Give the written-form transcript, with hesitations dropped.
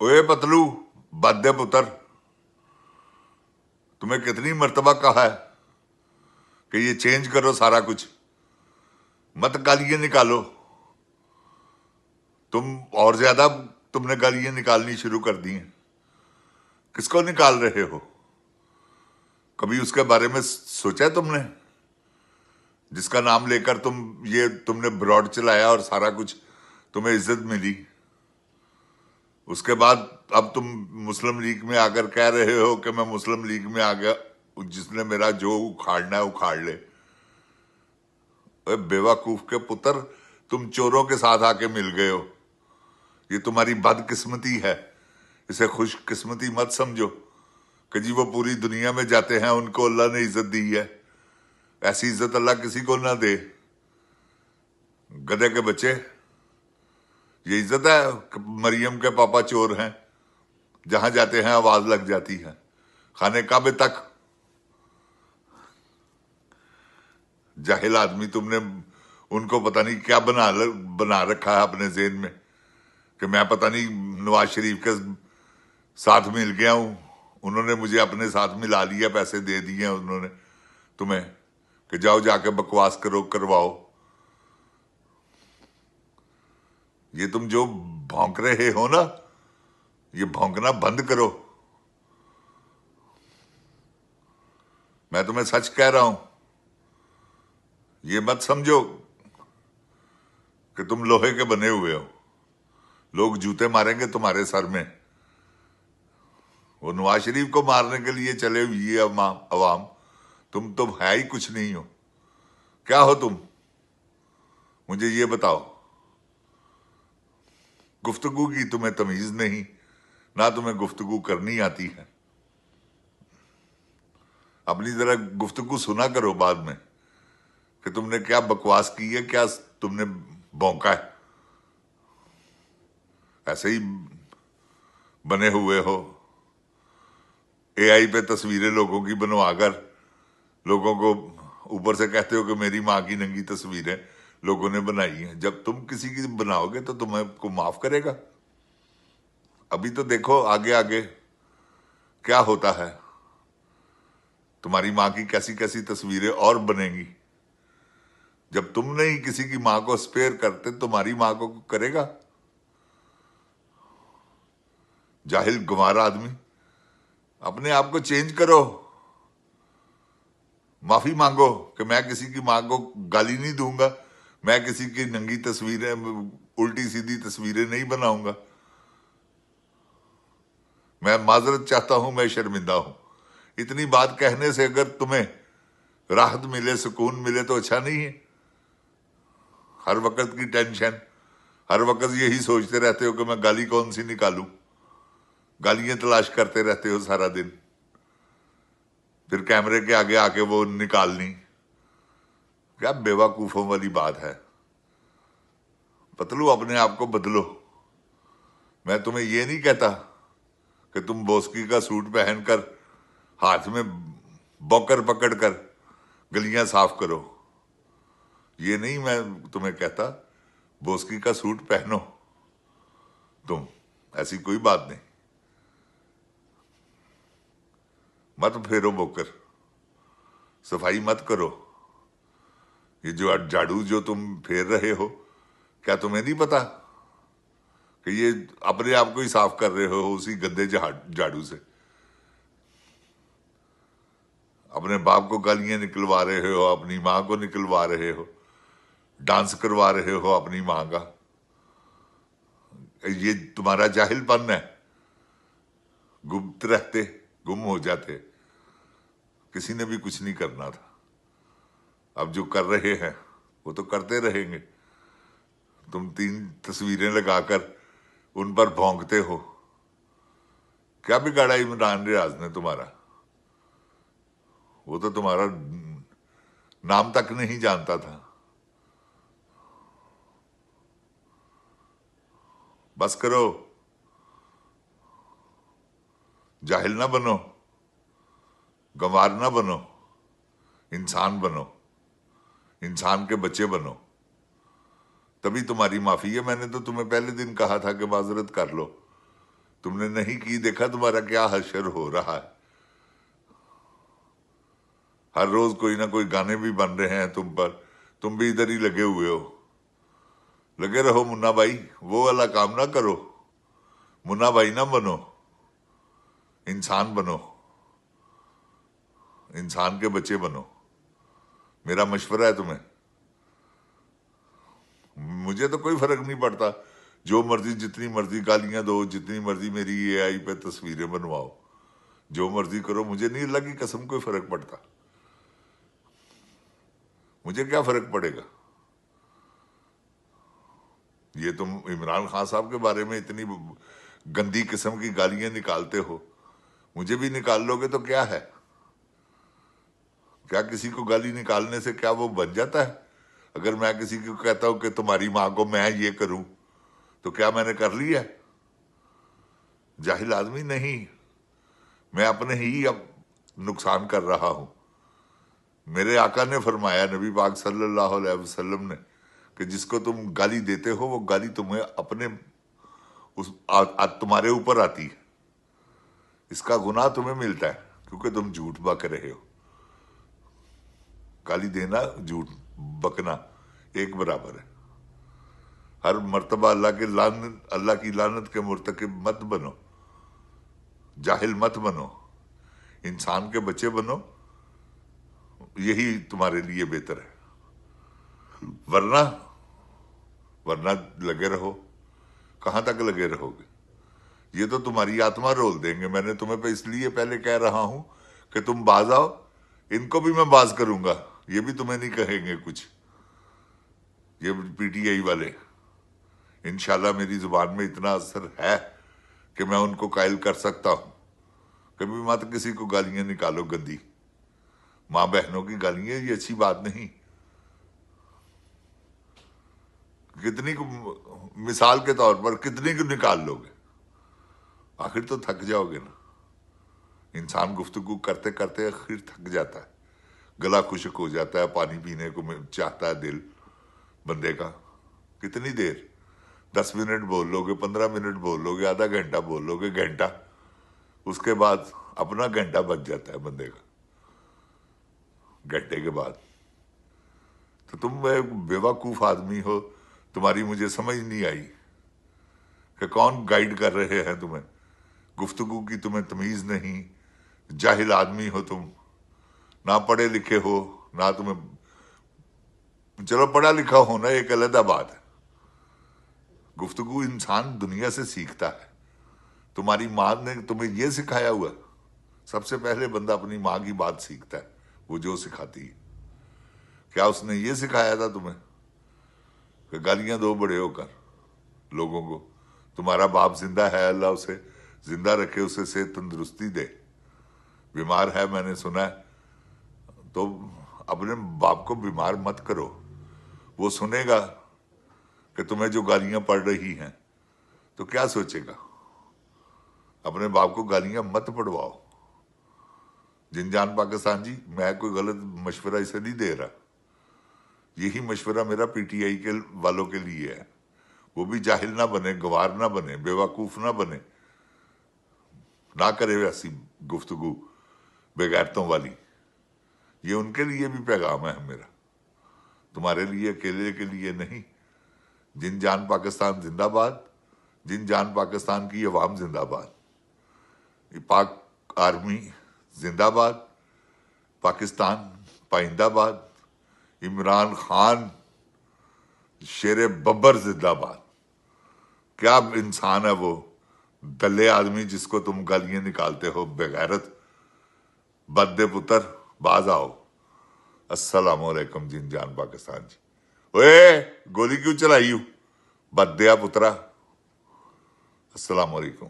ओए पतलू, बद्दे पुत्र, तुम्हें कितनी मर्तबा कहा है कि ये चेंज करो सारा कुछ, मत गालियां निकालो। तुम और ज्यादा तुमने गालियां निकालनी शुरू कर दी हैं। किसको निकाल रहे हो? कभी उसके बारे में सोचा है तुमने, जिसका नाम लेकर तुमने ब्रॉड चलाया और सारा कुछ तुम्हें इज्जत मिली? उसके बाद अब तुम मुस्लिम लीग में आकर कह रहे हो कि मैं मुस्लिम लीग में आ गया, जिसने मेरा जो उखाड़ना है उखाड़ ले। बेवकूफ के पुत्र, तुम चोरों के साथ आके मिल गए हो। ये तुम्हारी बदकिस्मती है, इसे खुशकिस्मती मत समझो कि जी वो पूरी दुनिया में जाते हैं, उनको अल्लाह ने इज्जत दी है। ऐसी इज्जत अल्लाह किसी को ना दे। गधे के बच्चे, ये इज्जत है कि मरियम के पापा चोर हैं? जहां जाते हैं आवाज लग जाती है। खाने काबे तक जाहिल आदमी, तुमने उनको पता नहीं क्या बना रखा है अपने जेहन में कि मैं पता नहीं नवाज शरीफ के साथ मिल गया हूं, उन्होंने मुझे अपने साथ मिला लिया, पैसे दे दिए उन्होंने तुम्हें कि जाओ जाके बकवास करो, करवाओ। ये तुम जो भौंक रहे हो ना, ये भौंकना बंद करो। मैं तुम्हें सच कह रहा हूं, ये मत समझो कि तुम लोहे के बने हुए हो। लोग जूते मारेंगे तुम्हारे सर में। वो नवाज शरीफ को मारने के लिए चले हुई अवाम, तुम तो है ही कुछ नहीं हो। क्या हो तुम, मुझे ये बताओ। गुफ्तगू की तुम्हें तमीज नहीं, ना तुम्हें गुफ्तगू करनी आती है। अपनी जरा गुफ्तगू सुना करो बाद में कि तुमने क्या बकवास की है, क्या तुमने भौंका है। ऐसे ही बने हुए हो। एआई पे तस्वीरें लोगों की बनवाकर लोगों को ऊपर से कहते हो कि मेरी माँ की नंगी तस्वीरें लोगों ने बनाई हैं। जब तुम किसी की बनाओगे तो तुम्हें को माफ करेगा? अभी तो देखो आगे आगे क्या होता है। तुम्हारी माँ की कैसी कैसी तस्वीरें और बनेंगी। जब तुम नहीं किसी की माँ को स्पेयर करते, तुम्हारी माँ को करेगा? जाहिल गंवार आदमी, अपने आप को चेंज करो। माफी मांगो कि मैं किसी की माँ को गाली नहीं दूंगा, मैं किसी की नंगी तस्वीरें, उल्टी सीधी तस्वीरें नहीं बनाऊंगा। मैं माजरत चाहता हूं, मैं शर्मिंदा हूं। इतनी बात कहने से अगर तुम्हें राहत मिले, सुकून मिले तो अच्छा नहीं है? हर वक्त की टेंशन, हर वक्त यही सोचते रहते हो कि मैं गाली कौन सी निकालूं। गालियां तलाश करते रहते हो सारा दिन, फिर कैमरे के आगे आके वो निकालनी। क्या बेवकूफों वाली बात है। पतलू, अपने आप को बदलो। मैं तुम्हें ये नहीं कहता कि तुम बोस्की का सूट पहनकर हाथ में बॉकर पकड़कर गलियां साफ करो। ये नहीं मैं तुम्हें कहता। बोस्की का सूट पहनो तुम, ऐसी कोई बात नहीं। मत फेरो बोकर, सफाई मत करो। ये जो झाड़ू जो तुम फेर रहे हो, क्या तुम्हें नहीं पता कि ये अपने आप को ही साफ कर रहे हो उसी गंदे झाड़ू से? अपने बाप को गालियां निकलवा रहे हो, अपनी मां को निकलवा रहे हो, डांस करवा रहे हो अपनी मां का। ये तुम्हारा जाहिलपन है। गुप्त रहते, गुम हो जाते, किसी ने भी कुछ नहीं करना था। अब जो कर रहे हैं वो तो करते रहेंगे। तुम 3 तस्वीरें लगाकर उन पर भौंकते हो। क्या बिगाड़ा इमरान रियाज ने तुम्हारा? वो तो तुम्हारा नाम तक नहीं जानता था। बस करो, जाहिल ना बनो, गंवार ना बनो, इंसान बनो, इंसान के बच्चे बनो, तभी तुम्हारी माफी है। मैंने तो तुम्हें पहले दिन कहा था कि माजरत कर लो, तुमने नहीं की, देखा तुम्हारा क्या हशर हो रहा है। हर रोज कोई ना कोई गाने भी बन रहे हैं तुम पर, तुम भी इधर ही लगे हुए हो। लगे रहो मुन्ना भाई, वो वाला काम ना करो। मुन्ना भाई ना बनो, इंसान बनो, इंसान के बच्चे बनो। मेरा मशवरा है तुम्हें। मुझे तो कोई फर्क नहीं पड़ता, जो मर्जी जितनी मर्जी गालियां दो, जितनी मर्जी मेरी एआई पे तस्वीरें बनवाओ, जो मर्जी करो, मुझे नहीं अल्लाह की कसम कोई फर्क पड़ता। मुझे क्या फर्क पड़ेगा। ये तुम इमरान खान साहब के बारे में इतनी गंदी किस्म की गालियां निकालते हो, मुझे भी निकाल लोगे तो क्या है। क्या किसी को गाली निकालने से क्या वो बन जाता है। अगर मैं किसी को कहता हूं कि तुम्हारी मां को मैं ये करूं, तो क्या मैंने कर लिया है। जाहिल आदमी नहीं, मैं अपने ही अब नुकसान कर रहा हूं। मेरे आका ने फरमाया, नबी पाक सल्लल्लाहु अलैहि वसल्लम ने, कि जिसको तुम गाली देते हो वो गाली तुम्हें अपने तुम्हारे ऊपर आती है। इसका गुनाह तुम्हें मिलता है क्योंकि तुम झूठ बक रहे हो। गाली देना, झूठ बकना एक बराबर है। हर मर्तबा अल्लाह की लानत के मुर्तकिब मत बनो, जाहिल मत बनो, इंसान के बच्चे बनो। यही तुम्हारे लिए बेहतर है। वरना वरना लगे रहो। कहां तक लगे रहोगे। ये तो तुम्हारी आत्मा रोल देंगे। मैंने तुम्हें पे इसलिए पहले कह रहा हूं कि तुम बाज आओ, इनको भी मैं बाज करूंगा। ये भी तुम्हें नहीं कहेंगे कुछ, ये पीटीआई वाले। इंशाल्लाह मेरी जुबान में इतना असर है कि मैं उनको कायल कर सकता हूं। कभी मत किसी को गालियां निकालो गंदी। मां बहनों की गालियां ये अच्छी बात नहीं। कितनी को, मिसाल के तौर पर कितनी को निकाल लोगे। आखिर तो थक जाओगे ना। इंसान गुफ्तगू करते करते आखिर थक जाता है, गला खुश्क हो जाता है, पानी पीने को चाहता है दिल बंदे का। कितनी देर, 10 मिनट बोल लोगे, 15 मिनट बोल लोगे, आधा घंटा बोल लोगे, घंटा, उसके बाद अपना घंटा बच जाता है बंदे का। घंटे के बाद तो तुम एक बेवकूफ आदमी हो। तुम्हारी मुझे समझ नहीं आई कि कौन गाइड कर रहे हैं तुम्हें। गुफ्तगू की तुम्हें तमीज नहीं, जाहिल आदमी हो तुम, ना पढ़े लिखे हो ना तुम्हें। चलो पढ़ा लिखा होना एक अलग बात है। गुफ्तगू इंसान दुनिया से सीखता है। तुम्हारी मां ने तुम्हें यह सिखाया हुआ। सबसे पहले बंदा अपनी मां की बात सीखता है, वो जो सिखाती है। क्या उसने ये सिखाया था तुम्हें कि गालियां दो बड़े होकर लोगों को। तुम्हारा बाप जिंदा है, अल्लाह उसे जिंदा रखे, उसे सेहत तंदुरुस्ती दे। बीमार है मैंने सुना है, तो अपने बाप को बीमार मत करो। वो सुनेगा कि तुम्हें जो गालियां पड़ रही हैं तो क्या सोचेगा। अपने बाप को गालियां मत पड़वाओ। जिनजान पाकिस्तान जी, मैं कोई गलत मशवरा इसे नहीं दे रहा। यही मशवरा मेरा पीटीआई के वालों के लिए है। वो भी जाहिल ना बने, गवार ना बने, बेवकूफ ना बने, ना करे वैसी गुफ्तगू बेगैरतों वाली। ये उनके लिए भी पैगाम है मेरा, तुम्हारे लिए अकेले के लिए नहीं। जिनजान पाकिस्तान जिंदाबाद, जिनजान पाकिस्तान की अवाम जिंदाबाद, पाक आर्मी जिंदाबाद, पाकिस्तान पाइंदाबाद, इमरान खान शेर बब्बर जिंदाबाद। क्या इंसान है वो दल्ले आदमी जिसको तुम गालियां निकालते हो, बेगैरत बद्दे पुत्र। बाज आओ। अस्सलाम वालेकुम जिनजान पाकिस्तान जी। ओए गोली क्यों चलाई हूं बद्दिया पुत्रा। अस्सलाम वालेकुम।